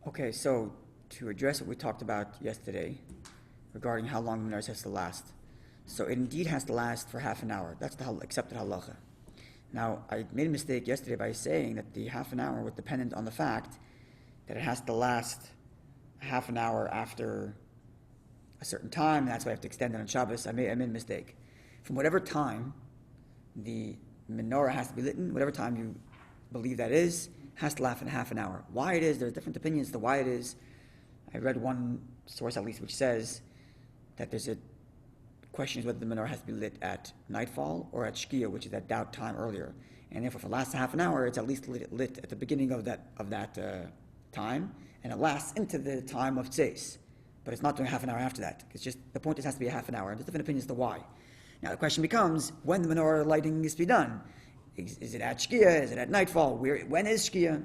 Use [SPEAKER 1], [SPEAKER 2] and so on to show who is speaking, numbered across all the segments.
[SPEAKER 1] Okay, so to address what we talked about yesterday regarding how long the menorah has to last. So it indeed has to last for half an hour. That's the accepted halacha. Now, I made a mistake yesterday by saying that the half an hour was dependent on the fact that it has to last half an hour after a certain time, and that's why I have to extend it on Shabbos. I made a mistake. From whatever time the menorah has to be lit, whatever time you believe that is, has to last in half an hour. Why it is, there's different opinions as to why it is. I read one source at least which says that there's a question is whether the menorah has to be lit at nightfall or at shkia, which is at doubt time earlier. And therefore, if it lasts half an hour, it's at least lit at the beginning of that time, and it lasts into the time of tzeis. But it's not doing half an hour after that. It's just, the point is it has to be a half an hour. And there's different opinions as to why. Now the question becomes, when the menorah lighting is to be done? Is it at shkia? Is it at nightfall? When is shkia?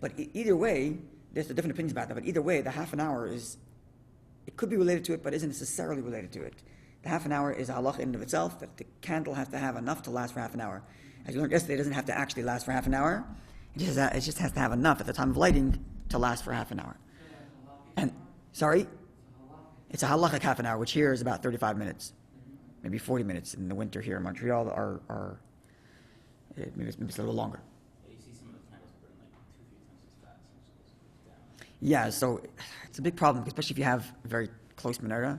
[SPEAKER 1] But either way, there's different opinions about that, but either way, the half an hour it could be related to it, but isn't necessarily related to it. The half an hour is a halacha in and of itself, that the candle has to have enough to last for half an hour. As we learned yesterday, it doesn't have to actually last for half an hour. It just has to have enough at the time of lighting to last for half an hour. And, sorry? It's a halachic half an hour, which here is about 35 minutes. Maybe 40 minutes in the winter here in Montreal are maybe it's a little longer.
[SPEAKER 2] Yeah, you see some of the candles burn like 2-3 times as fast, so it goes down.
[SPEAKER 1] Yeah, so it's a big problem, especially if you have a very close menorah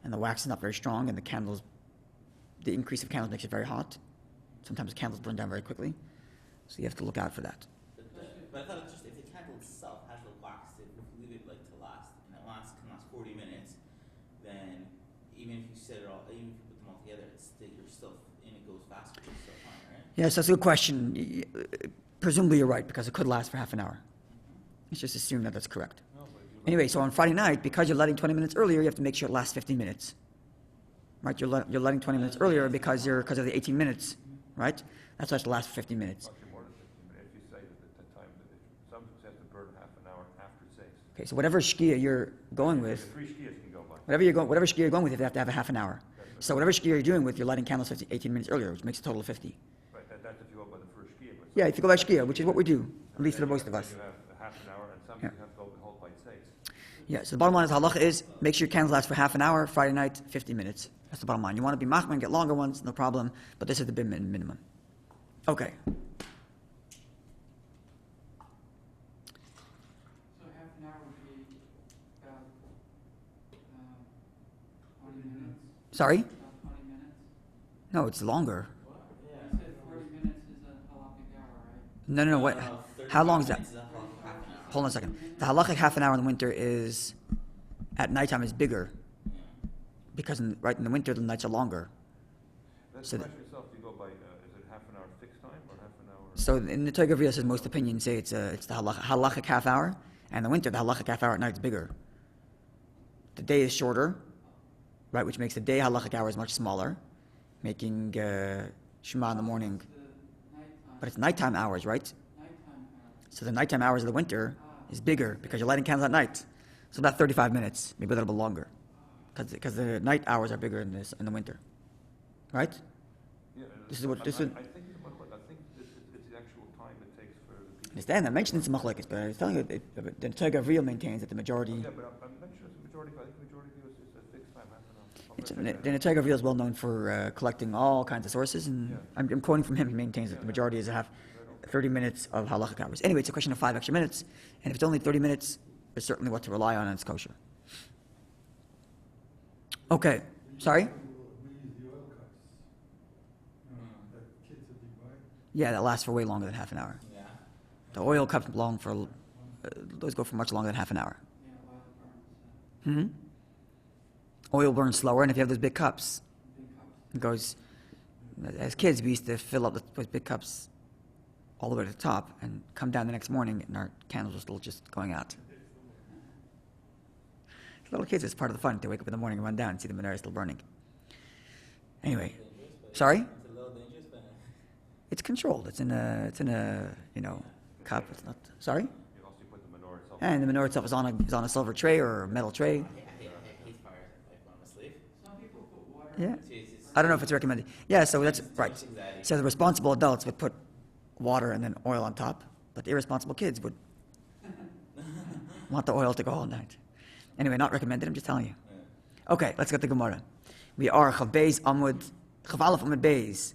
[SPEAKER 1] and the wax is not very strong and the increase of candles makes it very hot. Sometimes candles burn down very quickly, so you have to look out for that.
[SPEAKER 2] But I thought it's just if the candle itself has the wax, if you leave it like to last, and it can last 40 minutes, then even if you set it all, even if you put them all together, you're still, and it goes faster, it's still fine, right?
[SPEAKER 1] Yes, that's a good question. Presumably you're right, because it could last for half an hour. Let's just assume that that's correct. Anyway, so on Friday night, because you're lighting 20 minutes earlier, you have to make sure it lasts 15 minutes. Right? You're lighting 20 minutes earlier because of the 18 minutes, right? That's why it's to last for 15 minutes.
[SPEAKER 3] More than 15 minutes. If you say that the time that some have to burn half an hour after 6.
[SPEAKER 1] Okay, so whatever shkia you're going with,
[SPEAKER 3] 3 shkias can go by.
[SPEAKER 1] whatever shkia you're going with, you have to have a half an hour. So whatever shkia you're doing with, you're lighting candles 18 minutes earlier, which makes a total of 50.
[SPEAKER 3] Right, that's if you go by the first shkia.
[SPEAKER 1] Yeah, if you go by shkia, which is what we do, at least for most of us.
[SPEAKER 3] You have a half an hour, and some you have to go the whole by 6.
[SPEAKER 1] Yeah, so the bottom line is halacha is make sure your candles last for half an hour, Friday night, 50 minutes. That's the bottom line. You want to be machmir and get longer ones, no problem, but this is the minimum. Okay.
[SPEAKER 4] So half an hour would be about 20 minutes?
[SPEAKER 1] Sorry?
[SPEAKER 4] About 20 minutes?
[SPEAKER 1] No, it's longer.
[SPEAKER 4] You said 40 minutes is a halachic hour, right?
[SPEAKER 1] No, what?
[SPEAKER 2] 30
[SPEAKER 1] How long is that?
[SPEAKER 2] minutes is half an hour.
[SPEAKER 1] Hold on a second. The halachic half an hour in the winter is, at nighttime is bigger, because in the winter the nights are longer.
[SPEAKER 3] That's
[SPEAKER 1] So
[SPEAKER 3] the question itself. Do you go by, is it half an hour fixed time or half an hour?
[SPEAKER 1] So in the Torah says most opinions say it's the halachic half hour, and in the winter the halachic half hour at night is bigger. The day is shorter, right, which makes the day halachic hour is much smaller, making Shema in the morning. But it's nighttime hours, right? So the nighttime hours of the winter is bigger because you're lighting candles at night. So about 35 minutes, maybe a little bit longer, because the night hours are bigger in the winter, right?
[SPEAKER 3] Yeah,
[SPEAKER 1] This is what this is.
[SPEAKER 3] I think it's the actual time it takes for the people.
[SPEAKER 1] Understand? I mentioned it's machlekes, but I was telling you that the Torah maintains that the majority.
[SPEAKER 3] Yeah, but I'm not sure it's the majority. I think the majority view is a fixed time, half an hour.
[SPEAKER 1] The Torah is well known for collecting all kinds of sources, and
[SPEAKER 3] Yeah.
[SPEAKER 1] I'm quoting from him. He maintains that the majority is 30 minutes of halachic hours. Anyway, it's a question of 5 extra minutes, and if it's only 30 minutes, it's certainly what to rely on, and it's kosher. Okay, sorry? Yeah, that lasts for way longer than half an hour.
[SPEAKER 2] Yeah.
[SPEAKER 1] The oil cups those go for much longer than half an hour. Oil burns slower, and if you have those big cups, it goes. As kids, we used to fill up those big cups all the way to the top and come down the next morning, and our candles were still just going out. Little kids, it's part of the fun. They wake up in the morning and run down and see the menorah still burning. Anyway, sorry?
[SPEAKER 2] It's a little dangerous, but
[SPEAKER 1] It's controlled. It's in a cup. It's not. Sorry?
[SPEAKER 3] You also put the menorah itself.
[SPEAKER 1] And the menorah itself is on a silver tray or a metal tray.
[SPEAKER 2] I hate fire, like on my sleeve.
[SPEAKER 4] Some people put water.
[SPEAKER 1] Yeah.
[SPEAKER 2] It's
[SPEAKER 1] I don't know if it's recommended. Yeah, so that's right.
[SPEAKER 2] anxiety.
[SPEAKER 1] So the responsible adults would put water and then oil on top, but the irresponsible kids would want the oil to go all night. Anyway, not recommended, I'm just telling you. Okay, let's get the Gemara. We are Chav Aleph Amud Beis,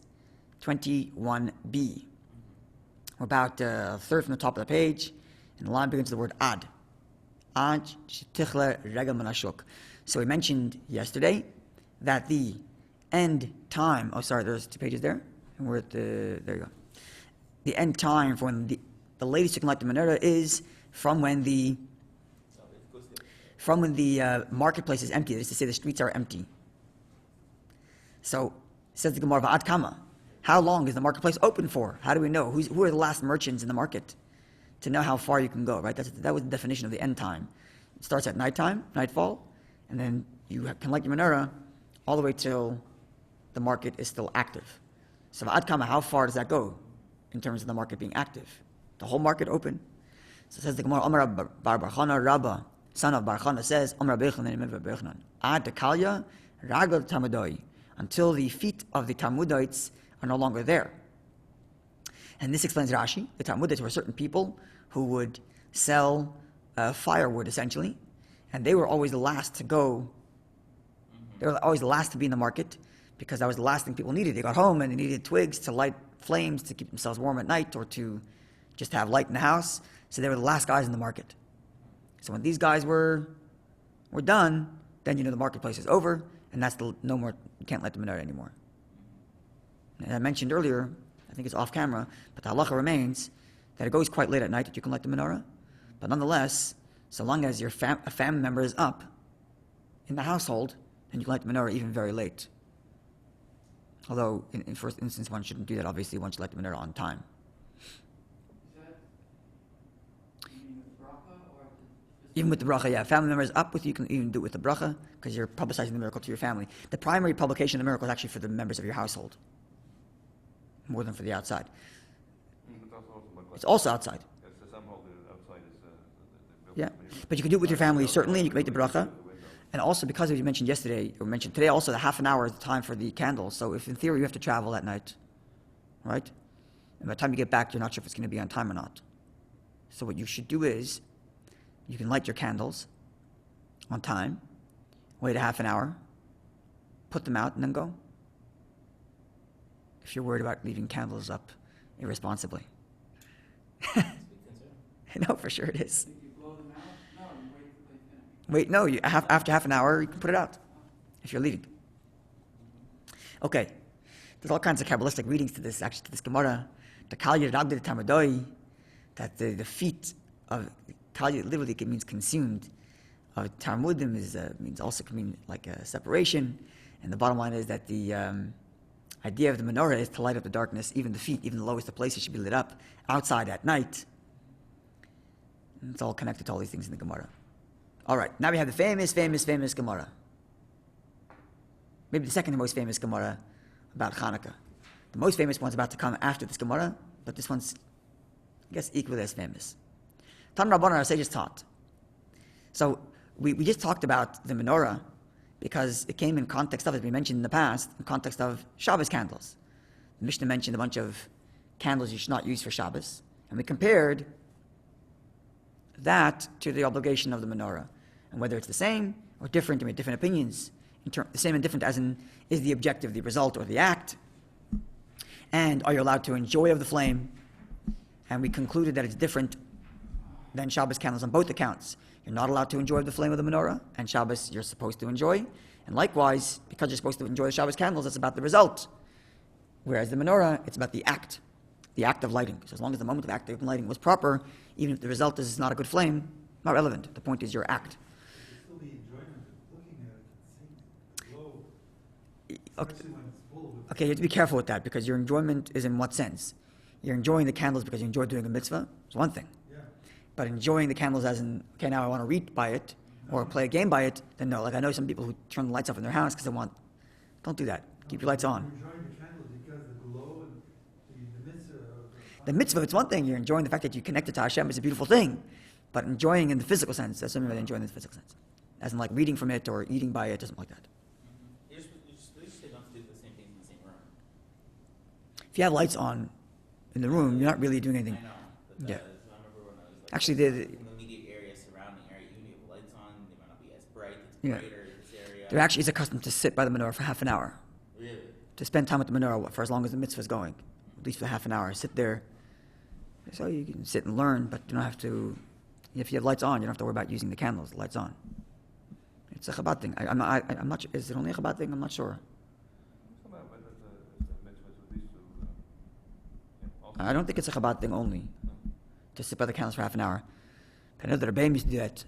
[SPEAKER 1] 21b. We're about a third from the top of the page, and the line begins with the word ad. Ad shetichle regel manashuk. So we mentioned yesterday that the end time, there's 2 pages there, and we're at there you go. The end time for when the latest you can light the menorah is from when the marketplace is empty. That is to say, the streets are empty. So, says the Gemara, Va'ad Kama. How long is the marketplace open for? How do we know? Who are the last merchants in the market? To know how far you can go, right? That was the definition of the end time. It starts at nighttime, nightfall, and then you can light your menorah all the way till the market is still active. So, Va'ad Kama, how far does that go in terms of the market being active? The whole market open? So, it says the Gemara, Amar Bar Barchana Rabba, son of Barchana, says, Amar Bechanan, Ad Dekalya, Ragel Tamadoi, until the feet of the Talmudites are no longer there. And this explains Rashi. The Talmudites were certain people who would sell firewood, essentially, and they were always the last to go. They were always the last to be in the market because that was the last thing people needed. They got home and they needed twigs to light flames to keep themselves warm at night or to just have light in the house. So they were the last guys in the market. So when these guys were done, then the marketplace is over, and that's no more. You can't light the menorah anymore. And I mentioned earlier, I think it's off camera, but the halacha remains that it goes quite late at night that you can light the menorah. But nonetheless, so long as a family member is up in the household, then you can light the menorah even very late. Although, in first instance, one shouldn't do that. Obviously, one should light the menorah on time. Even with the bracha, yeah. Family member is up with you, can even do it with the bracha, because you're publicizing the miracle to your family. The primary publication of the miracle is actually for the members of your household, more than for the outside. It's also outside. Yeah, but you can do it with your family, certainly, and you can make the bracha. And also, because as you mentioned yesterday, or mentioned today, also the half an hour is the time for the candles. So if in theory you have to travel at night, right? And by the time you get back, you're not sure if it's going to be on time or not. So what you should do is, you can light your candles on time, wait a half an hour, put them out, and then go. If you're worried about leaving candles up irresponsibly. No, for sure it is.
[SPEAKER 4] Did you blow them out? No, you wait till they finish.
[SPEAKER 1] Wait, no, after half an hour, you can put it out if you're leaving. Okay, there's all kinds of Kabbalistic readings to this Gemara. The Kalya Ragda Tamadoi, that the feet of Kalya literally means consumed. Talmudim means also can mean like a separation, and the bottom line is that the idea of the menorah is to light up the darkness. Even the feet, even the lowest of places, should be lit up outside at night. And it's all connected to all these things in the Gemara. All right, now we have the famous Gemara. Maybe the second most famous Gemara about Chanukah. The most famous one's about to come after this Gemara, but this one's, I guess, equally as famous. Tan Rabbanan, our sages taught. So we just talked about the menorah because it came in context of, as we mentioned in the past, in context of Shabbos candles. The Mishnah mentioned a bunch of candles you should not use for Shabbos, and we compared that to the obligation of the menorah, and whether it's the same or different, and we had different opinions. The same and different as in, is the objective the result or the act? And are you allowed to enjoy of the flame? And we concluded that it's different than Shabbos candles on both accounts. You're not allowed to enjoy the flame of the menorah, and Shabbos you're supposed to enjoy. And likewise, because you're supposed to enjoy the Shabbos candles, it's about the result. Whereas the menorah, it's about the act of lighting. So as long as the moment of active lighting was proper, even if the result is not a good flame, not relevant. The point is your act.
[SPEAKER 5] Still the enjoyment of looking at it and seeing the glow,
[SPEAKER 1] Okay.
[SPEAKER 5] especially when it's full of
[SPEAKER 1] Okay, you have to be careful with that, because your enjoyment is in what sense? You're enjoying the candles because you enjoy doing a mitzvah, it's one thing.
[SPEAKER 5] yeah.
[SPEAKER 1] But enjoying the candles as in, okay, now I want to read by it, or play a game by it, then no. Like I know some people who turn the lights off in their house because they want, don't do that. Keep your lights on.
[SPEAKER 5] You're enjoying the candles because the glow and the mitzvah.
[SPEAKER 1] The mitzvah, it's one thing. You're enjoying the fact that you connected to Hashem is a beautiful thing. But enjoying in the physical sense, that's something about enjoying in the physical sense. As in like reading from it or eating by it, or something like that.
[SPEAKER 2] You just say not to do the same things in the same room.
[SPEAKER 1] If you have lights on in the room, you're not really doing anything.
[SPEAKER 2] I know, but
[SPEAKER 1] Yeah.
[SPEAKER 2] I remember when I was like,
[SPEAKER 1] Actually,
[SPEAKER 2] in the immediate area, surrounding area,
[SPEAKER 1] Yeah.
[SPEAKER 2] brighter in this area.
[SPEAKER 1] There actually is a custom to sit by the menorah for half an hour.
[SPEAKER 2] Really?
[SPEAKER 1] To spend time with the menorah for as long as the mitzvah is going. At least for half an hour. Sit there. So you can sit and learn, but you don't have to... If you have lights on, you don't have to worry about using the candles. The lights on. It's a Chabad thing. I'm not sure. Is it only a Chabad thing? I'm not sure. I don't think it's a Chabad thing only. To sit by the candles for half an hour. I know that Rabbi used to do that.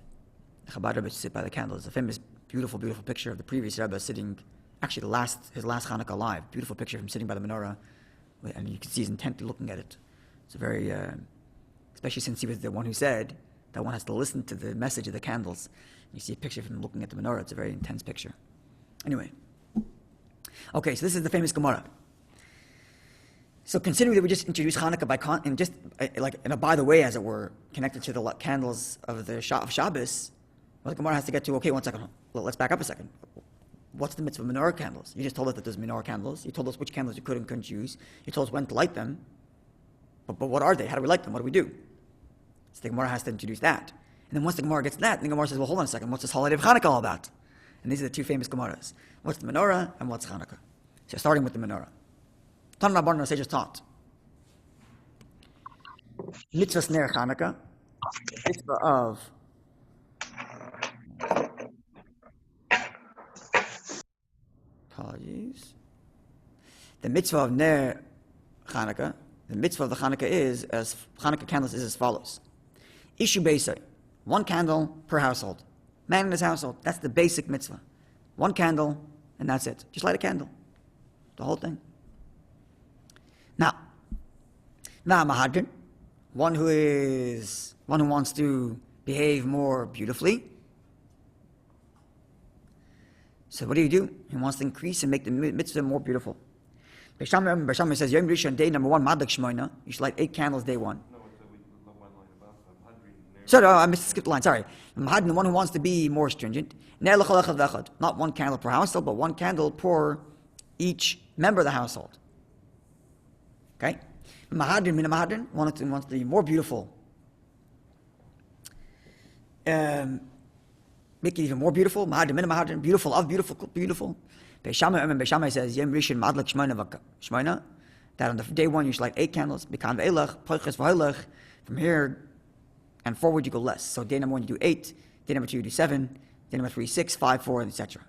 [SPEAKER 1] The Chabad Rebbe used to sit by the candles. A famous, beautiful, beautiful picture of the previous Rebbe sitting, actually his last Chanukah alive. Beautiful picture of him sitting by the menorah. And you can see he's intently looking at it. It's a very, especially since he was the one who said that one has to listen to the message of the candles. You see a picture of him looking at the menorah. It's a very intense picture. Anyway. Okay, so this is the famous Gemara. So considering that we just introduced Chanukah by the way, as it were, connected to the candles of the of Shabbos, well, the Gemara has to get to, okay, 1 second, let's back up a second. What's the mitzvah of menorah candles? You just told us that there's menorah candles. You told us which candles you could and couldn't use. You told us when to light them. But what are they? How do we light them? What do we do? So the Gemara has to introduce that. And then once the Gemara gets that, the Gemara says, well, hold on a second, what's this holiday of Chanukah all about? And these are the two famous Gemaras. What's the menorah and what's Chanukah? So starting with the menorah. Tan Rabbanan sages taught. Mitzvah Ner Chanukah, mitzvah of apologies. The mitzvah of Ner Chanukah, the mitzvah of the Chanukah is, as Chanukah candles is as follows. Ishu Beisai, 1 candle per household. Man in his household, that's the basic mitzvah. 1 candle, and that's it. Just light a candle. The whole thing. Now Mahadrin, one who wants to behave more beautifully. So what do? He wants to increase and make the mitzvah more beautiful. Beishamah says, Yom Rishon, day number 1, Madlik Shmoina. You should light 8 candles day 1.
[SPEAKER 3] No, it's one line above.
[SPEAKER 1] Sorry, I skipped the line. Sorry. Mahadrin, the one who wants to be more stringent. Not 1 candle per household, but 1 candle per each member of the household. Okay? Mahadrin, wants to be more beautiful. Make it even more beautiful. Mahadrin, beautiful of beautiful. Beishamah says, Yom Rishon Madlik Shmoina, that on the day 1 you should light 8 candles. Bekan ve'elach, poiches v'hoilach. From here and forward you go less. So day number 1 you do 8, day number 2 you do 7, day number 3 6, 5, 4, etc.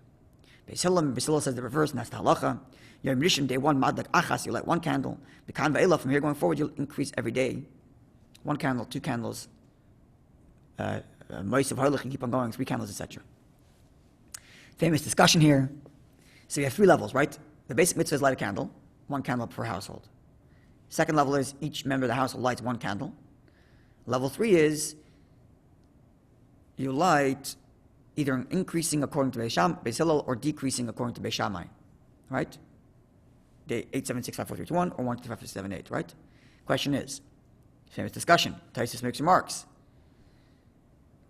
[SPEAKER 1] Beis Hillel says the reverse, and that's the halacha. Yom Rishon, day 1, Madlik Achas, you light 1 candle. Bekan ve'elach, from here going forward you'll increase every day. 1 candle, 2 candles. Mois of Hoilach, you keep on going, 3 candles, etc. Famous discussion here. So you have 3 levels, right? The basic mitzvah is light a candle, 1 candle per household. Second level is each member of the household lights 1 candle. Level 3 is you light either increasing according to Beis Hillel or decreasing according to Beis Shammai, right? Day 8, 7, 6, 5, 4, 3, 2, 1 or 1, 2, 5, 6, 7, 8, right? Question is, famous discussion. Taisus makes remarks.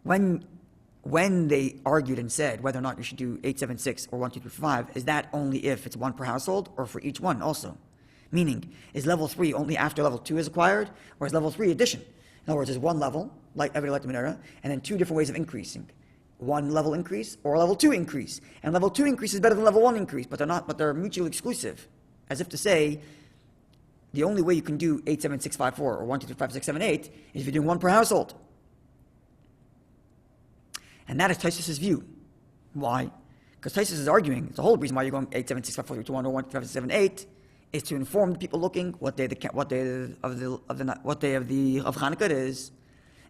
[SPEAKER 1] When they argued and said whether or not you should do 8, 7, 6 or 1, 2, 3, 5, is that only if it's 1 per household or for each one also? Meaning, is level 3 only after level 2 is acquired, or is level 3 addition? In other words, there's 1 level, like every light the menorah, and then 2 different ways of increasing. 1 level increase or level 2 increase. And level 2 increase is better than level 1 increase, but they're mutually exclusive. As if to say, the only way you can do 8, 7, 6, 5, 4 or 1, 2, 3, 5, 6, 7, 8 is if you're doing 1 per household. And that is Taisus' view. Why? Because Taisus is arguing, it's the whole reason why you're going 8, 7, 6, 5, 4, 3, 2, 1, or 1, 2, 5, 6, 7, 8, is to inform the people looking what day of Chanukah it is.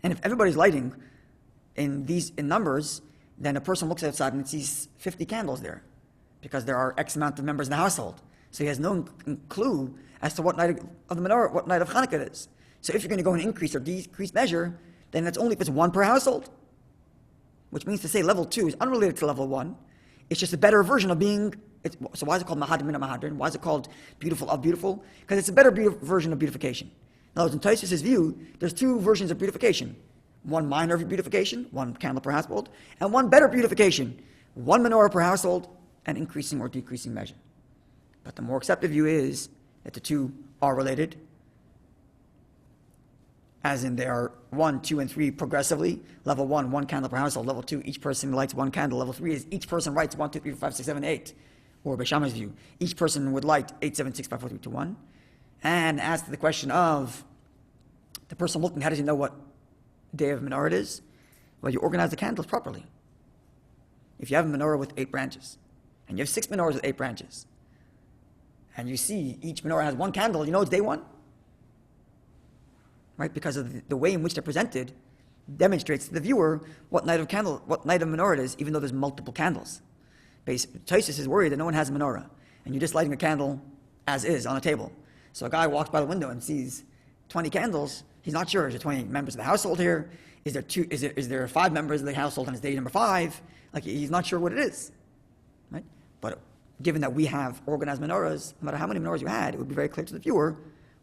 [SPEAKER 1] And if everybody's lighting in numbers, then a person looks outside and sees 50 candles there, because there are X amount of members in the household. So he has no clue as to what night of the menorah, what night of Chanukah it is. So if you're going to go in increase or decrease measure, then that's only if it's 1 per household. Which means to say level 2 is unrelated to level 1. It's just a better version of being... So why is it called Mahadrin Min Mahadrin? Why is it called beautiful of beautiful? Because it's a better version of beautification. In other words, in Taisus' view, there's 2 versions of beautification. 1 minor beautification, 1 candle per household, and 1 better beautification, 1 menorah per household, and increasing or decreasing measure. But the more accepted view is that the 2 are related. as in they are 1, 2, and 3 progressively. Level 1, 1 candle per household. Level 2, each person lights 1 candle. Level 3 is each person writes 1, 2, 3, 4, 5, 6, 7, 8. Or Beis Shammai's view, each person would light 8, 7, 6, 5, 4, 3, 2, 1. And as to the question of the person looking, how does he know what day of menorah it is? Well, you organize the candles properly. If you have a menorah with 8 branches, and you have 6 menorahs with 8 branches, and you see each menorah has 1 candle, you know it's day 1. Right? Because of the way in which they're presented demonstrates to the viewer what night of menorah it is, even though there's multiple candles. Taisus is worried that no one has a menorah, and you're just lighting a candle as is on a table. So a guy walks by the window and sees 20 candles. He's not sure. Is there 20 members of the household here? Is there 5 members of the household and it's day number 5? Like, he's not sure what it is. Right? But given that we have organized menorahs, no matter how many menorahs you had, it would be very clear to the viewer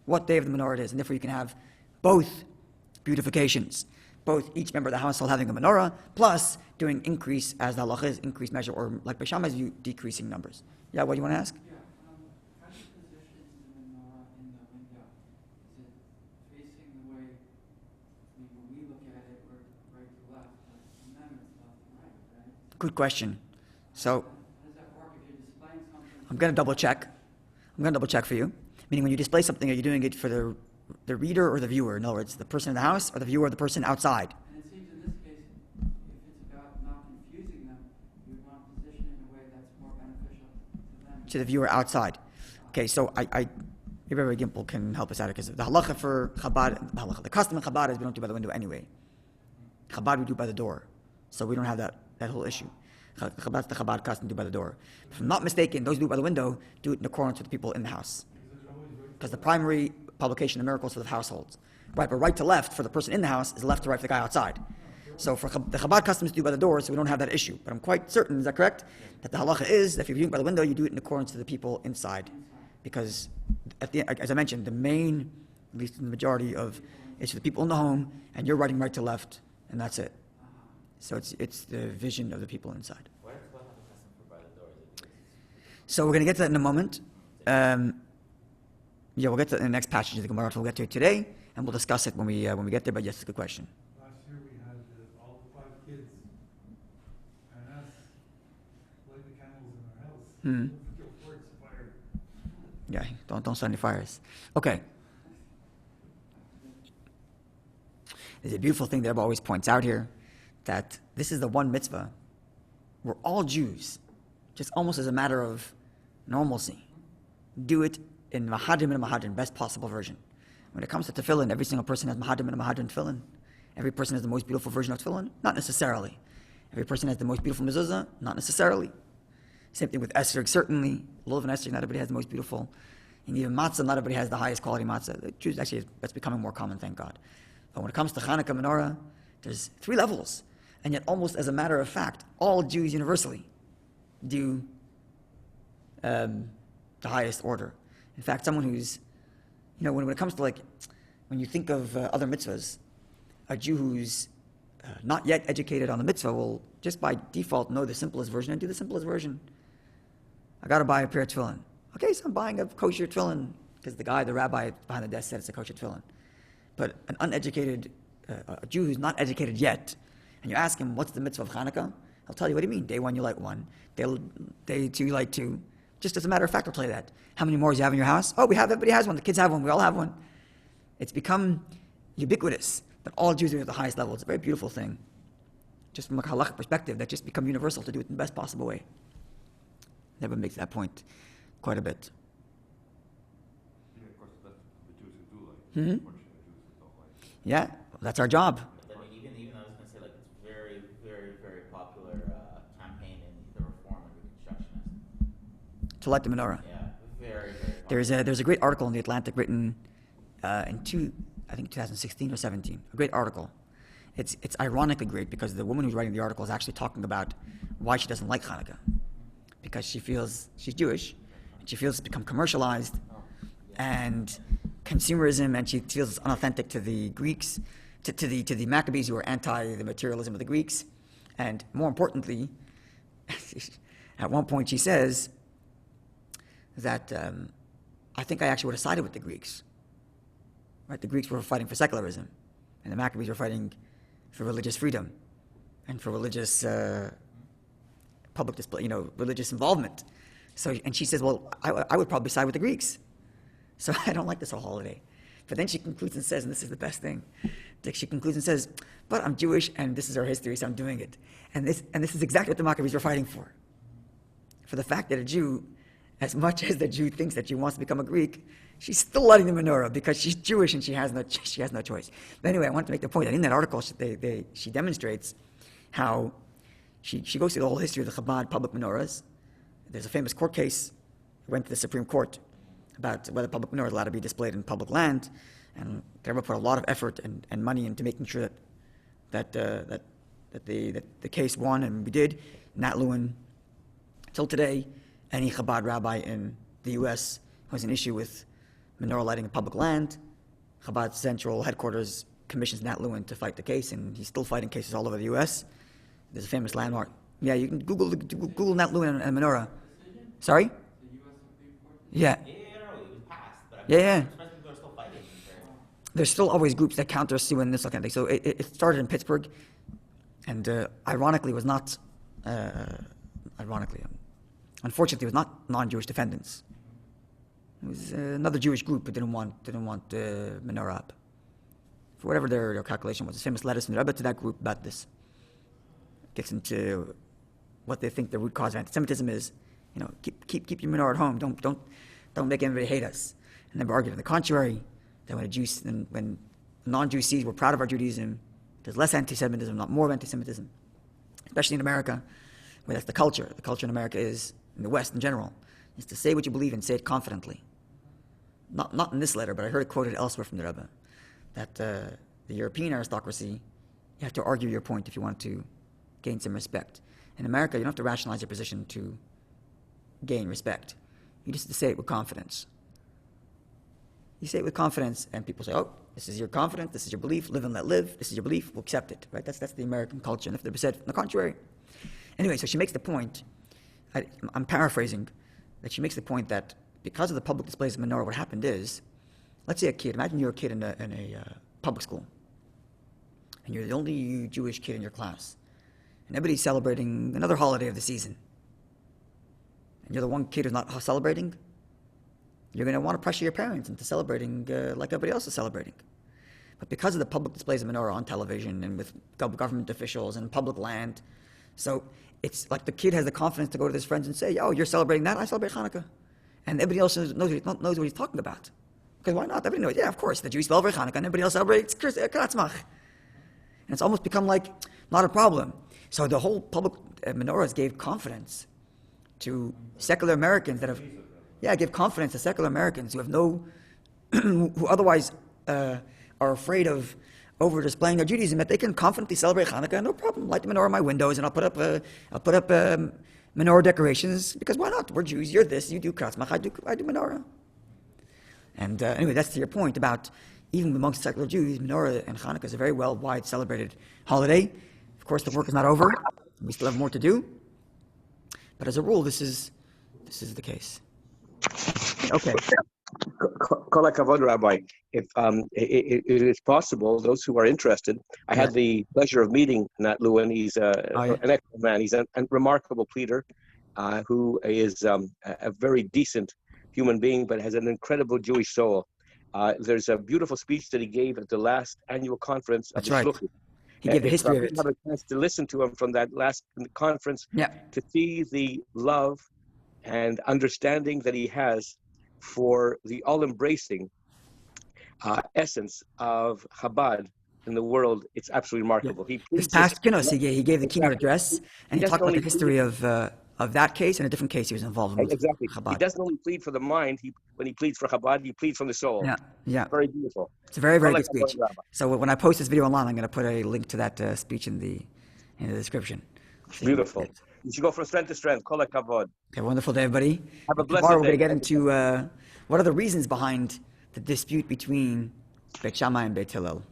[SPEAKER 1] what day of the menorah it is. And therefore you can have both beautifications. Both each member of the household having a menorah, plus doing increase, as the halacha is, increased measure, or like Beis Shammai's view, decreasing numbers. Yeah, what do you want to ask?
[SPEAKER 4] Yeah, how do you position the menorah in the window? Is it facing the way, when we look at it, we're right to left, but in them it's left to right?
[SPEAKER 1] Good question. So,
[SPEAKER 4] How does that work if you're displaying something?
[SPEAKER 1] I'm going to double check. For you. Meaning when you display something, are you doing it for the reader or the viewer? In other words, the person in the house or the viewer or the person outside?
[SPEAKER 4] And it seems in this case, if it's about not confusing them, you would want to position it in a way that's more beneficial to them.
[SPEAKER 1] To the viewer outside. Okay, so Rabbi Gimple can help us out because the halacha for Chabad, the custom in Chabad is we don't do by the window anyway. Chabad we do by the door, so we don't have that whole issue. That's the Chabad custom, do by the door. If I'm not mistaken, those who do it by the window do it in accordance with the people in the house, because the primary publication of miracles for the households, right? But right to left for the person in the house is left to right for the guy outside. So for the Chabad customs do by the door, so we don't have that issue. But I'm quite certain, is that correct? That the halacha is that if you're viewing by the window, you do it in accordance to the people inside, because as I mentioned, the main, at least in the majority of, is for the people in the home, and you're writing right to left, and that's it. So it's the vision of the people inside.
[SPEAKER 2] Why does God have a custom for by the door? Is it
[SPEAKER 1] So we're going to get to that in a moment. We'll get to the next passage of the Gemara. We'll get to it today, and we'll discuss it when we get there. But yes, it's a good question.
[SPEAKER 5] Last year we had all 5 kids and us light the candles in our house. Kill forest fire.
[SPEAKER 1] Yeah, don't start any fires. Okay. There's a beautiful thing that Rabbi always points out here, that this is the one mitzvah where all Jews, just almost as a matter of normalcy, do it in Mahadrim and Mahadrim, best possible version. When it comes to tefillin, every single person has Mahadrim and Mahadrim tefillin. Every person has the most beautiful version of tefillin? Not necessarily. Every person has the most beautiful mezuzah? Not necessarily. Same thing with esrog, certainly. Lulav and esrog, not everybody has the most beautiful. And even matzah, not everybody has the highest quality matzah. The Jews, actually, that's becoming more common, thank God. But when it comes to Chanukah menorah, there's 3 levels. And yet, almost as a matter of fact, all Jews universally do the highest order. In fact, someone who's, when it comes to when you think of other mitzvahs, a Jew who's not yet educated on the mitzvah will just by default know the simplest version and do the simplest version. I got to buy a pair of tefillin. Okay, so I'm buying a kosher tefillin because the rabbi behind the desk said it's a kosher tefillin. But an uneducated, a Jew who's not educated yet, and you ask him, what's the mitzvah of Chanukah? He'll tell you, what do you mean? Day 1, you light 1. Day 2, you light 2. Just as a matter of fact, I'll tell you that. How many more do you have in your house? Oh, everybody has one. The kids have one. We all have one. It's become ubiquitous that all Jews are at the highest level. It's a very beautiful thing. Just from a halachic perspective, that just become universal to do it in the best possible way. Everyone makes that point quite a bit.
[SPEAKER 3] Yeah, of course, that's the Jews who do like.
[SPEAKER 1] Mm-hmm.
[SPEAKER 3] Unfortunately, the Jews who don't like.
[SPEAKER 1] Yeah, that's our job.
[SPEAKER 2] But I mean, even I was going to say, it's very, very, very popular campaign in the Reform and Reconstructionist.
[SPEAKER 1] To light the menorah.
[SPEAKER 2] Yeah, very, very popular.
[SPEAKER 1] There's a great article in the Atlantic written in 2016 or 17. A great article. It's ironically great because the woman who's writing the article is actually talking about why she doesn't like Hanukkah, because she feels she's Jewish, and she feels it's become commercialized and consumerism, and she feels it's unauthentic to the Greeks, to the Maccabees who are anti the materialism of the Greeks, and more importantly, at one point she says that I think I actually would have sided with the Greeks. Right, the Greeks were fighting for secularism, and the Maccabees were fighting for religious freedom and for religious public display, religious involvement. So, and she says, well, I would probably side with the Greeks. So I don't like this whole holiday. But then she concludes and says, and this is the best thing, she concludes and says, but I'm Jewish and this is our history, so I'm doing it. And this is exactly what the Maccabees were fighting for. For the fact that a Jew, as much as the Jew thinks that Jew wants to become a Greek, she's still lighting the menorah because she's Jewish and she has no choice. But anyway, I wanted to make the point that in that article, she demonstrates how she goes through the whole history of the Chabad public menorahs. There's a famous court case, went to the Supreme Court about whether public menorah is allowed to be displayed in public land, and the Rabbi put a lot of effort and money into making sure that the case won, and we did. Nat Lewin, till today, any Chabad rabbi in the U.S. who has an issue with menorah lighting in public land, Chabad Central Headquarters commissions Nat Lewin to fight the case, and he's still fighting cases all over the U.S. There's a famous landmark. Yeah, you can Google Nat Lewin and menorah. Sorry?
[SPEAKER 4] The U.S. Supreme Court?
[SPEAKER 1] Yeah.
[SPEAKER 2] No, it was passed. But
[SPEAKER 1] Yeah.
[SPEAKER 2] People are still fighting.
[SPEAKER 1] There's still always groups that counter sue and this kind of thing. So it started in Pittsburgh, and unfortunately, it was not non-Jewish defendants. It was another Jewish group who didn't want menorah up. For whatever their calculation was. There's famous letters from the Rabbi to that group about this. Gets into what they think the root cause of anti-Semitism is. Keep your menorah at home. Don't make anybody hate us. And then we argued on the contrary, that when non-Jews see we're proud of our Judaism, there's less anti-Semitism, not more anti-Semitism. Especially in America, where that's the culture. The culture in America is, in the West in general, is to say what you believe and say it confidently. Not in this letter, but I heard it quoted elsewhere from the Rabbi, that the European aristocracy, you have to argue your point if you want to gain some respect. In America, you don't have to rationalize your position to gain respect. You just have to say it with confidence. You say it with confidence, and people say, oh, this is your confidence, this is your belief, live and let live, this is your belief, we'll accept it, right? That's the American culture, and if they're said on the contrary. Anyway, so she makes the point, I'm paraphrasing, that she makes the point that because of the public displays of menorah, what happened is, let's say imagine you're a kid in a public school, and you're the only Jewish kid in your class, and everybody's celebrating another holiday of the season, and you're the one kid who's not celebrating, you're going to want to pressure your parents into celebrating like everybody else is celebrating. But because of the public displays of menorah on television and with government officials and public land, so it's like the kid has the confidence to go to his friends and say, oh, you're celebrating that, I celebrate Chanukah. And everybody else knows what he's talking about. Because why not? Everybody knows, yeah, of course, the Jews celebrate Chanukah and everybody else celebrates Kratzmach. And it's almost become like not a problem. So the whole public menorahs gave confidence to secular Americans that have, give confidence to secular Americans who have who otherwise are afraid of over displaying their Judaism, that they can confidently celebrate Chanukah, no problem. Light the menorah in my windows, and I'll put up menorah decorations, because why not? We're Jews. You're this. You do Kratzmach. I do menorah. And anyway, that's to your point about even amongst secular Jews, menorah and Chanukah is a very wide celebrated holiday. Of course, the work is not over. We still have more to do. But as a rule, this is the case. Okay.
[SPEAKER 6] Kol hakavod, Rabbi. If it is possible, those who are interested, I had the pleasure of meeting Nat Lewin. He's an excellent man. He's a remarkable pleader who is a very decent human being, but has an incredible Jewish soul. There's a beautiful speech that he gave at the last annual conference of the Shluchim.
[SPEAKER 1] He gave the history of it.
[SPEAKER 6] I have a chance to listen to him from that last conference, to see the love and understanding that he has for the all-embracing essence of Chabad in the world. It's absolutely remarkable. This
[SPEAKER 1] past Kinos, he gave the keynote address, and he talked about the history of that case and a different case he was involved in.
[SPEAKER 6] Exactly.
[SPEAKER 1] Chabad.
[SPEAKER 6] He doesn't only plead for the mind. When he pleads for Chabad, he pleads from the soul.
[SPEAKER 1] Yeah.
[SPEAKER 6] Very beautiful.
[SPEAKER 1] It's a very, very good speech. So when I post this video online, I'm going to put a link to that speech in the description.
[SPEAKER 6] Beautiful. You should go from strength to strength. Kol hakavod.
[SPEAKER 1] Okay, wonderful day, everybody.
[SPEAKER 6] Have a blessed
[SPEAKER 1] Tomorrow
[SPEAKER 6] day.
[SPEAKER 1] we're going to get into what are the reasons behind the dispute between Beit Shammai and Beit Hillel.